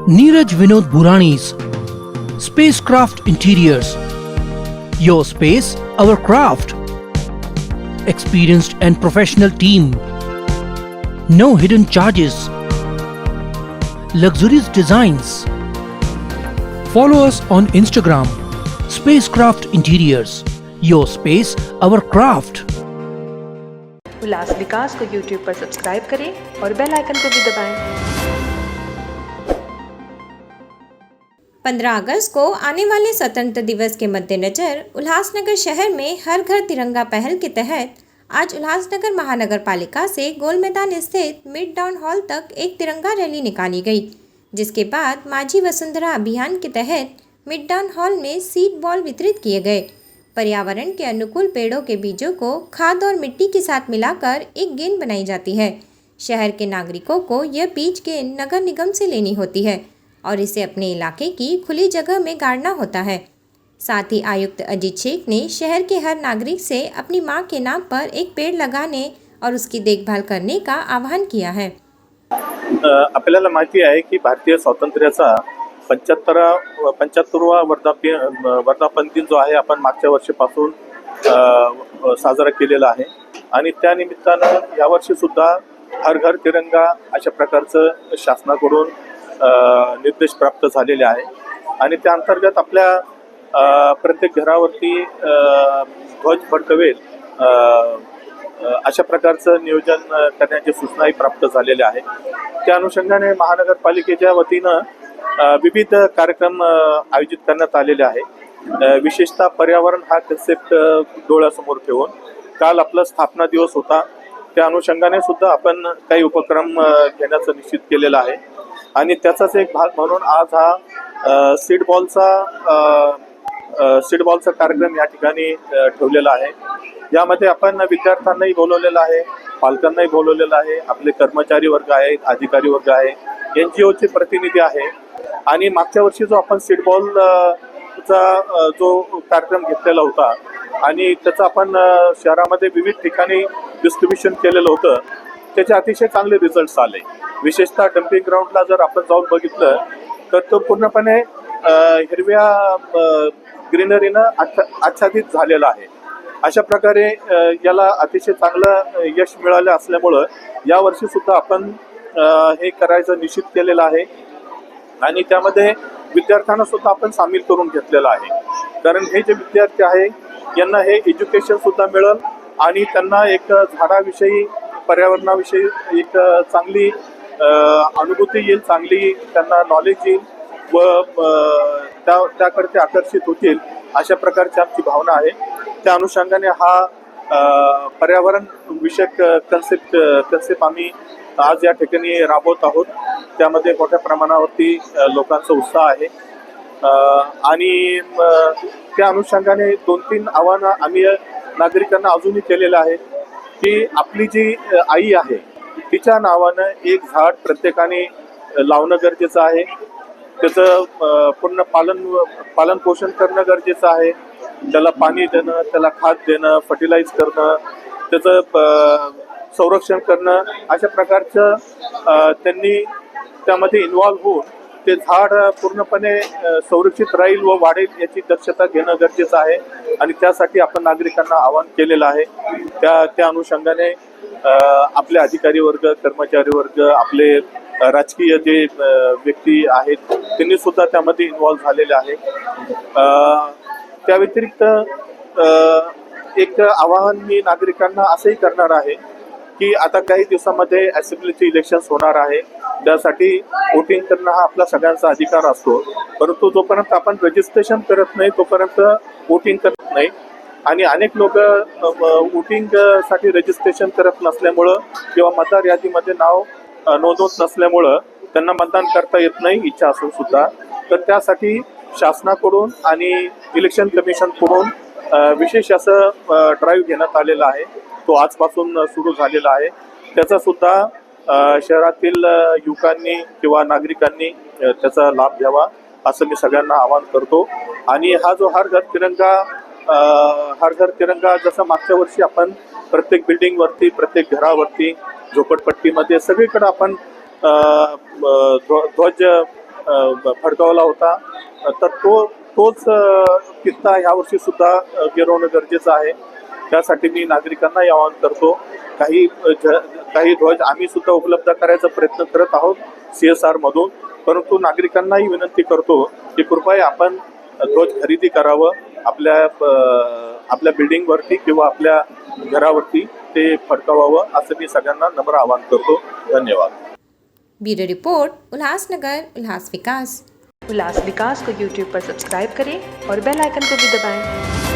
Neeraj Vinod Burani's Spacecraft Interiors. Your space, our craft. Experienced and professional team. No hidden charges. Luxurious designs. Follow us on Instagram. Spacecraft Interiors. Your space, our craft. उल्लास विकास को YouTube पर subscribe करें और bell icon को भी दबाएं। 15 अगस्त को आने वाले स्वतंत्रता दिवस के मद्देनज़र उल्लासनगर शहर में हर घर तिरंगा पहल के तहत आज उल्लासनगर महानगर पालिका से गोल मैदान स्थित मिड टाउन हॉल तक एक तिरंगा रैली निकाली गई, जिसके बाद माझी वसुंधरा अभियान के तहत मिड टाउन हॉल में सीड बॉल वितरित किए गए। पर्यावरण के अनुकूल पेड़ों के बीजों को खाद और मिट्टी के साथ मिलाकर एक गेंद बनाई जाती है। शहर के नागरिकों को यह बीज गेंद नगर निगम से लेनी होती है और इसे अपने इलाके की खुली जगह में गाड़ना होता है। साथ ही आयुक्त अजीत शेख ने शहर के हर नागरिक से अपनी मां के नाम पर एक पेड़ लगाने और उसकी देखभाल करने का आह्वान किया है। आपल्याला माहिती आहे की भारतीय स्वातंत्र्याचा 75वा वर्धापन दिन जो आहे आपण मागच्या वर्षीपासून साजरा केलेला आहे आणि त्या निमित्तानं यावर्षी सुद्धा हर घर तिरंगा अशा प्रकारचं शासनाकडून निर्देश प्राप्त झालेले आहे आणि त्या अंतर्गत आपल्या प्रत्येक घरावरती ध्वज फडकवेल अशा प्रकारचं नियोजन करण्याची सूचनाही प्राप्त झालेल्या आहे। त्या अनुषंगाने महानगरपालिकेच्या वतीनं विविध कार्यक्रम आयोजित करण्यात आलेले आहे। विशेषतः पर्यावरण हा कन्सेप्ट डोळ्यासमोर ठेवून काल आपला स्थापना दिवस होता, त्या अनुषंगाने सुद्धा आपण काही उपक्रम घेण्याचं निश्चित केलेलं आहे आणि त्याचाच एक भाग म्हणून आज हा सीड बॉलचा कार्यक्रम या ठिकाणी ठेवलेला आहे। यामध्ये आपण विद्यार्थ्यांनाही बोलवलेलं आहे, पालकांनाही बोलवलेलं आहे, आपले कर्मचारी वर्ग आहेत, अधिकारी वर्ग आहे, NGOचे प्रतिनिधी आहे आणि मागच्या वर्षी जो आपण सीड बॉलचा जो कार्यक्रम घेतलेला होता आणि त्याचा आपण शहरामध्ये विविध ठिकाणी डिस्ट्रीब्युशन केलेलं होतं, त्याचे अतिशय चांगले रिझल्ट्स आले। विशेषतः डम्पिंग ग्राउंडला जर आपण जाऊन बघितलं तर तो पूर्णपणे हिरव्या ग्रीनरीनं आच्छादित झालेला आहे। अशा प्रकारे याला अतिशय चांगलं यश मिळालं असल्यामुळं यावर्षी सुद्धा आपण हे करायचं निश्चित केलेलं आहे आणि त्यामध्ये विद्यार्थ्यांना सुद्धा आपण सामील करून घेतलेलं आहे, कारण हे जे विद्यार्थी आहे यांना हे एज्युकेशन सुद्धा मिळेल आणि त्यांना एक झाडाविषयी पर्यावरणाविषयी एक चांगली अनुभूती येईल, चांगली त्यांना नॉलेज येईल व त्याकडे ते आकर्षित होतील अशा प्रकारची आमची भावना आहे। त्या अनुषंगाने हा पर्यावरण विषयक कन्सेप्ट आम्ही आज या ठिकाणी राबवत आहोत। त्यामध्ये मोठ्या प्रमाणावरती लोकांचा उत्साह आहे आणि त्या अनुषंगाने 2-3 आव्हानं आम्ही नागरिकांना अजूनही केलेलं आहे की आपली जी आई आहे तिच्या नावानं एक झाड प्रत्येकाने लावणं गरजेचं आहे, त्याचं पूर्ण पालन पोषण करणं गरजेचं आहे, त्याला पाणी देणं, त्याला खाद देणं, फर्टिलाइज करणं, त्याचं संरक्षण करणं, अशा प्रकारचं त्यांनी त्यामध्ये इन्व्हॉल्व्ह होऊन ते झाड पूर्णपणे संरक्षित राहील व वाढेल याची दक्षता घेणं गरजेचं आहे आणि त्यासाठी आपण नागरिकांना आवाहन केलेलं आहे। त्या अनुषंगाने आपले अधिकारी वर्ग, कर्मचारी वर्ग, आपले राजकीय जे व्यक्ती आहेत त्यांनी सुद्धा त्यामध्ये इन्व्हॉल्व्ह झालेले आहे। त्या व्यतिरिक्त एक आवाहन मी नागरिकांना असंही करणार आहे की आता काही दिवसामध्ये असेंब्लीचे इलेक्शन्स होणार आहे, त्यासाठी वोटिंग करणं हा आपला सगळ्यांचा अधिकार असतो, परंतु जोपर्यंत आपण रजिस्ट्रेशन करत नाही तोपर्यंत वोटिंग करत नाही आणि अनेक लोक वोटिंगसाठी रजिस्ट्रेशन करत नसल्यामुळं किंवा मतदार यादीमध्ये नाव नोंदवत नसल्यामुळं त्यांना मतदान करता येत नाही इच्छा असून सुद्धा। तर त्यासाठी शासनाकडून आणि इलेक्शन कमिशनकडून विशेष असं ड्राईव्ह घेण्यात आलेला आहे, तो आजपासून सुरू झालेला आहे। त्याचा सुद्धा शहरातील युवकांनी किंवा नागरिकांनी त्याचा लाभ घ्यावा असं मी सगळ्यांना आवाहन करतो आणि हा जो हर घर तिरंगा जसं मागच्या वर्षी आपण प्रत्येक बिल्डिंगवरती, प्रत्येक घरावरती, झोपडपट्टीमध्ये सगळीकडे आपण ध्वज फडकावला होता, तर तोच किस्सा यावर्षी सुद्धा गिरवणं गरजेचं आहे. त्यासाठी मी नागरिकांना आवाहन करतो. काही ध्वज आम्ही सुद्धा उपलब्ध करायचा प्रयत्न करत आहोत CSR मधून, परंतु नागरिकांनाही विनंती करतो की कृपया आपण ध्वज खरेदी करावं. आपल्या बिल्डिंगवरती किंवा आपल्या घरावरती ते फडकावावं असं मी सगळ्यांना नम्र आवाहन करतो. धन्यवाद. ब्यूरो रिपोर्ट, उल्लासनगर, उल्लास विकास. उल्लास विकास को YouTube पर सब्सक्राइब करें और बेल आइकन को भी दबाएं।